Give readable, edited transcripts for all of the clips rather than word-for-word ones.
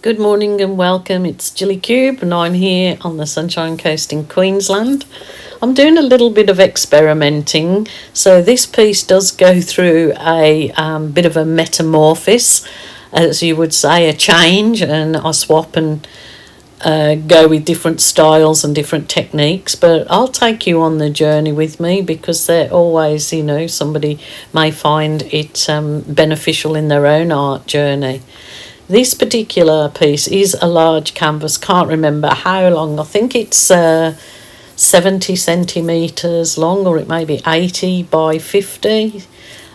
Good morning and welcome. It's Gilly Kube and I'm here on the Sunshine Coast in Queensland. I'm doing a little bit of experimenting. So this piece does go through a bit of a metamorphosis, as you would say, a change, and I swap and go with different styles and different techniques. But I'll take you on the journey with me because they're always, somebody may find it beneficial in their own art journey. This particular piece is a large canvas, can't remember how long. I think it's 70 centimetres long, or it may be 80 by 50.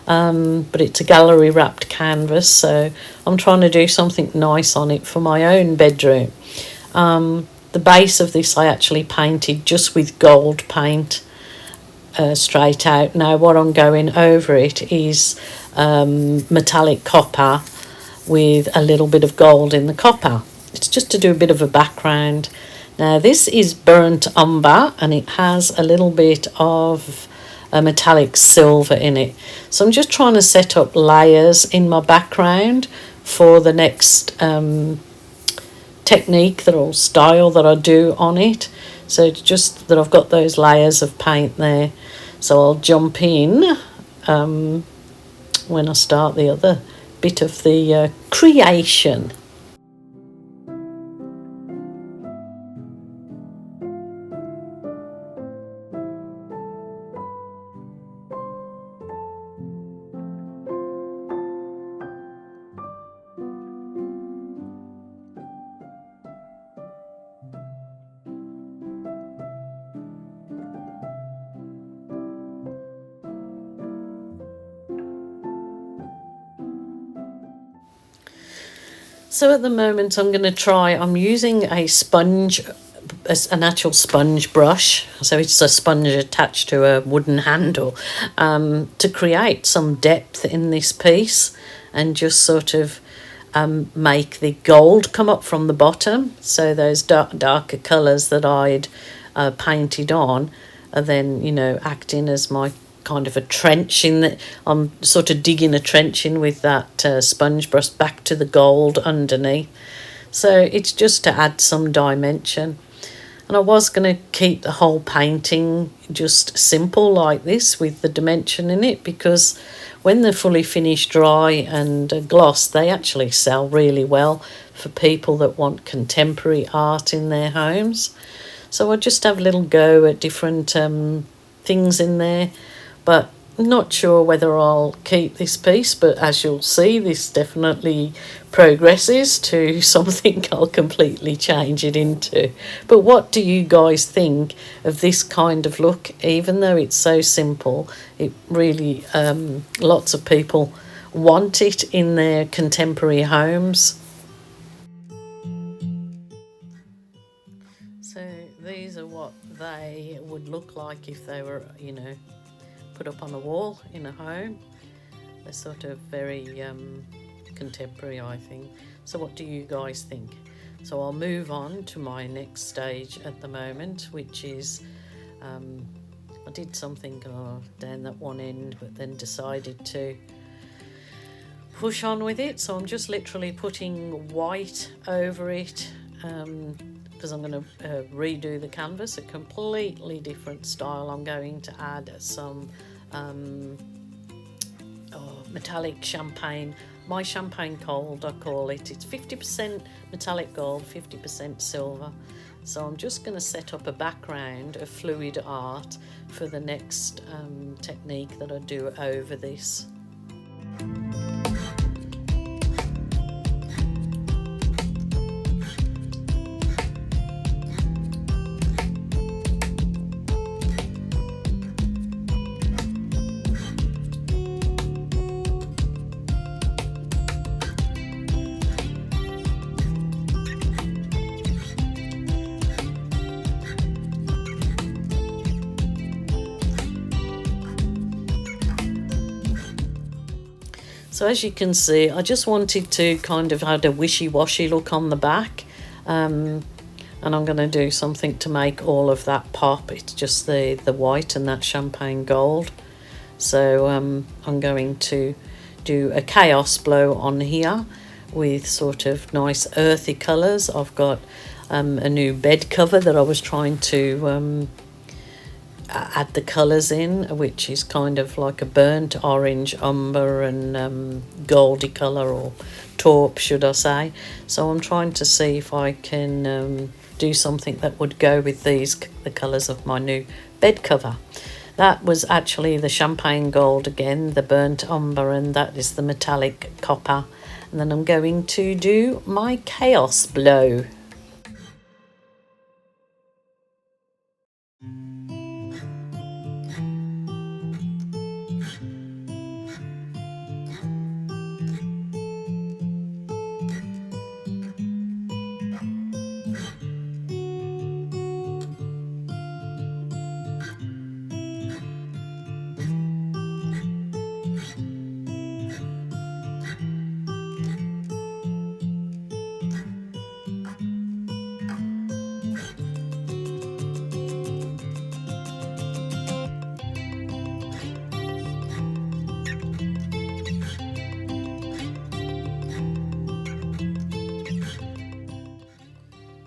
But it's a gallery wrapped canvas, so I'm trying to do something nice on it for my own bedroom. The base of this I actually painted just with gold paint straight out. Now what I'm going over it is metallic copper with a little bit of gold in the copper. It's just to do a bit of a background. Now this is burnt umber and it has a little bit of a metallic silver in it. So I'm just trying to set up layers in my background for the next technique or style that I do on it. So it's just that I've got those layers of paint there. So I'll jump in when I start the other bit of the creation. So at the moment I'm using a sponge, an actual sponge brush. So it's a sponge attached to a wooden handle to create some depth in this piece and just sort of make the gold come up from the bottom. So those darker colours that I'd painted on are then, acting as my kind of a trench in that I'm sort of digging a trench in with that sponge brush back to the gold underneath. So it's just to add some dimension. And I was going to keep the whole painting just simple like this with the dimension in it, because when they're fully finished, dry and gloss, they actually sell really well for people that want contemporary art in their homes. So I just have a little go at different things in there. But I'm not sure whether I'll keep this piece, but as you'll see, this definitely progresses to something I'll completely change it into. But what do you guys think of this kind of look? Even though it's so simple, it really, lots of people want it in their contemporary homes. So these are what they would look like if they were, put up on a wall in a home. They're sort of very contemporary, I think. So what do you guys think? So I'll move on to my next stage at the moment, which is I did something down that one end, but then decided to push on with it. So I'm just literally putting white over it because I'm going to redo the canvas, a completely different style. I'm going to add some metallic champagne, my champagne gold I call it. It's 50% metallic gold, 50% silver. So I'm just going to set up a background of fluid art for the next technique that I do over this. So as you can see, I just wanted to kind of add a wishy-washy look on the back. And I'm going to do something to make all of that pop. It's just the white and that champagne gold. So I'm going to do a chaos blow on here with sort of nice earthy colours. I've got a new bed cover that I was trying to add the colours in, which is kind of like a burnt orange, umber and goldy colour, or taupe should I say. So I'm trying to see if I can do something that would go with the colours of my new bed cover. That was actually the champagne gold again, the burnt umber, and that is the metallic copper. And then I'm going to do my chaos blow.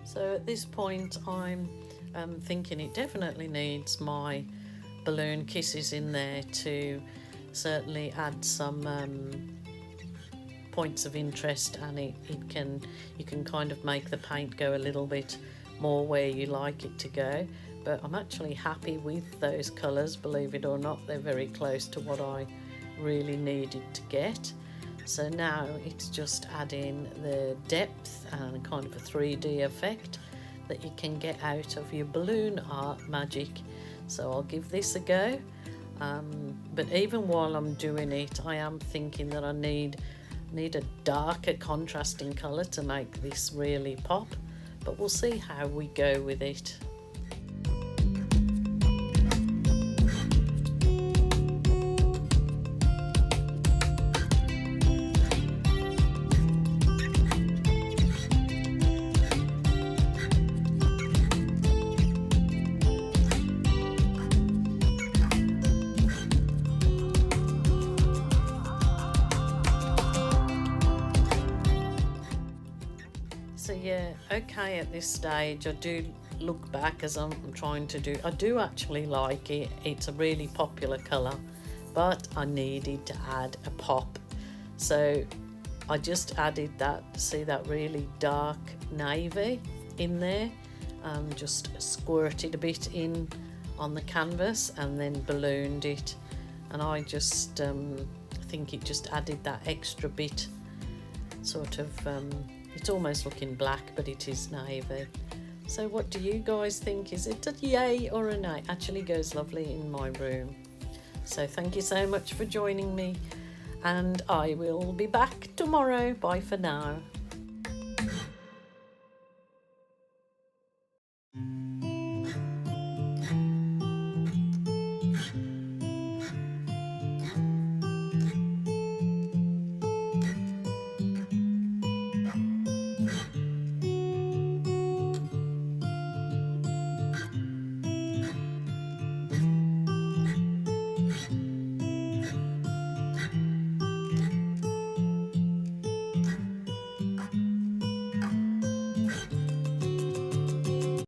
So at this point I'm thinking it definitely needs my balloon kisses in there to certainly add some points of interest, and you can kind of make the paint go a little bit more where you like it to go. But I'm actually happy with those colours, believe it or not. They're very close to what I really needed to get. So now it's just adding the depth and kind of a 3D effect that you can get out of your balloon art magic. So I'll give this a go. But even while I'm doing it, I am thinking that I need a darker contrasting colour to make this really pop. But we'll see how we go with it. So yeah, okay, at this stage I do look back as I'm trying to do, I do actually like it. It's a really popular colour, but I needed to add a pop. So I just added that, see that really dark navy in there, just squirted a bit in on the canvas and then ballooned it. And I just think it just added that extra bit, sort of it's almost looking black, but it is navy. So what do you guys think? Is it a yay or a nay? Actually goes lovely in my room. So thank you so much for joining me, and I will be back tomorrow. Bye for now.